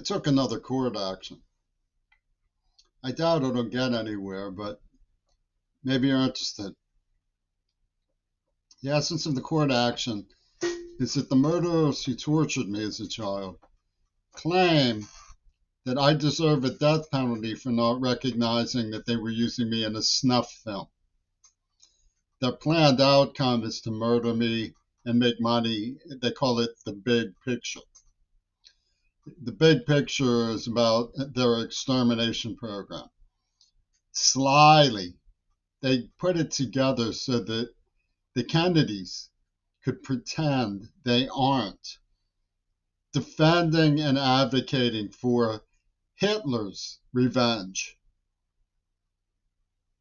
took another court action. I doubt it'll get anywhere, but maybe you're interested. The essence of the court action is that the murderers who tortured me as a child claim that I deserve a death penalty for not recognizing that they were using me in a snuff film. Their planned outcome is to murder me and make money. They call it the big picture. The big picture is about their extermination program. Slyly, they put it together so that the Kennedys could pretend they aren't defending and advocating for Hitler's revenge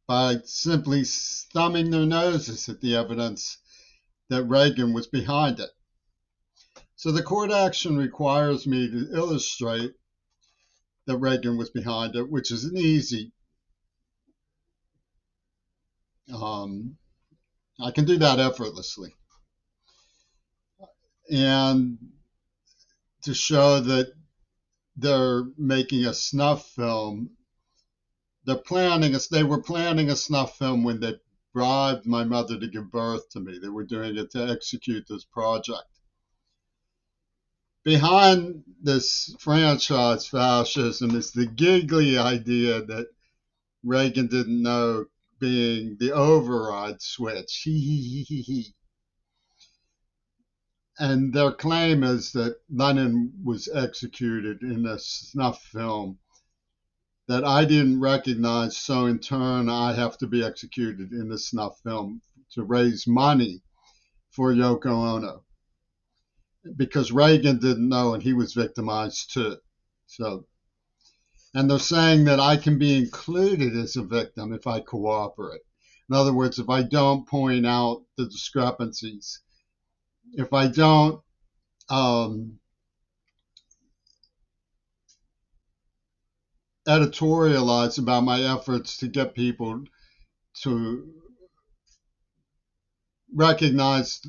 by simply thumbing their noses at the evidence that Reagan was behind it. So the court action requires me to illustrate that Reagan was behind it, which is an easy. I can do that effortlessly. And to show that they're making a snuff film, they were planning a snuff film when they bribed my mother to give birth to me. They were doing it to execute this project. Behind this franchise fascism is the giggly idea that Reagan didn't know being the override switch. And their claim is that Lenin was executed in a snuff film that I didn't recognize, so in turn I have to be executed in the snuff film to raise money for Yoko Ono. Because Reagan didn't know and he was victimized too. And they're saying that I can be included as a victim if I cooperate. In other words, if I don't point out the discrepancies, if I don't editorialize about my efforts to get people to recognize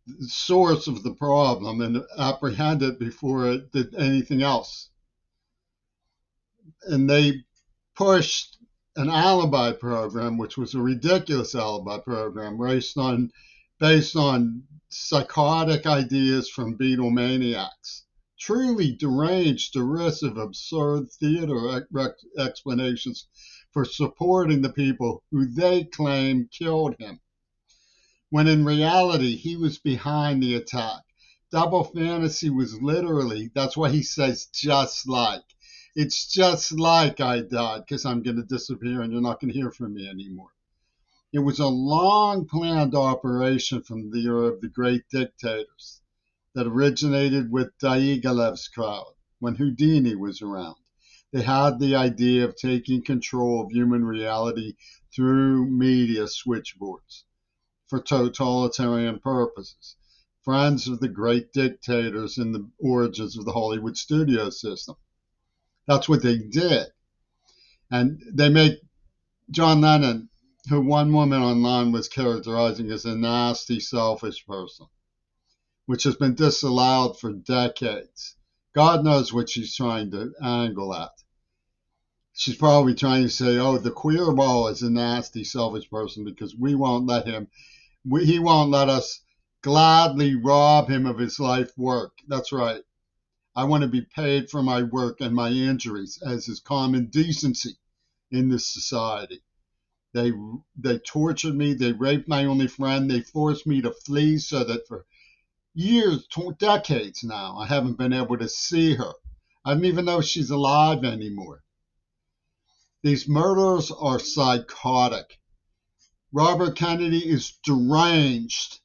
the source of the problem and apprehend it before it did anything else. And they pushed an alibi program, which was a ridiculous alibi program based on psychotic ideas from Beatlemaniacs. Truly deranged, derisive, absurd theater explanations for supporting the people who they claim killed him, when in reality he was behind the attack. Double fantasy was literally, that's why he says just like. It's just like I died because I'm going to disappear and you're not going to hear from me anymore. It was a long planned operation from the era of the great dictators that originated with Diaghilev's crowd when Houdini was around. They had the idea of taking control of human reality through media switchboards for totalitarian purposes. Friends of the great dictators in the origins of the Hollywood studio system. That's what they did. And they make John Lennon, who one woman online was characterizing as a nasty, selfish person, which has been disallowed for decades. God knows what she's trying to angle at. She's probably trying to say, oh, the queer ball is a nasty, selfish person because we won't let him, he won't let us gladly rob him of his life work. That's right. I want to be paid for my work and my injuries, as is common decency in this society. They tortured me. They raped my only friend. They forced me to flee so that for years, decades now, I haven't been able to see her. I don't even know if she's alive anymore. These murderers are psychotic. Robert Kennedy is deranged.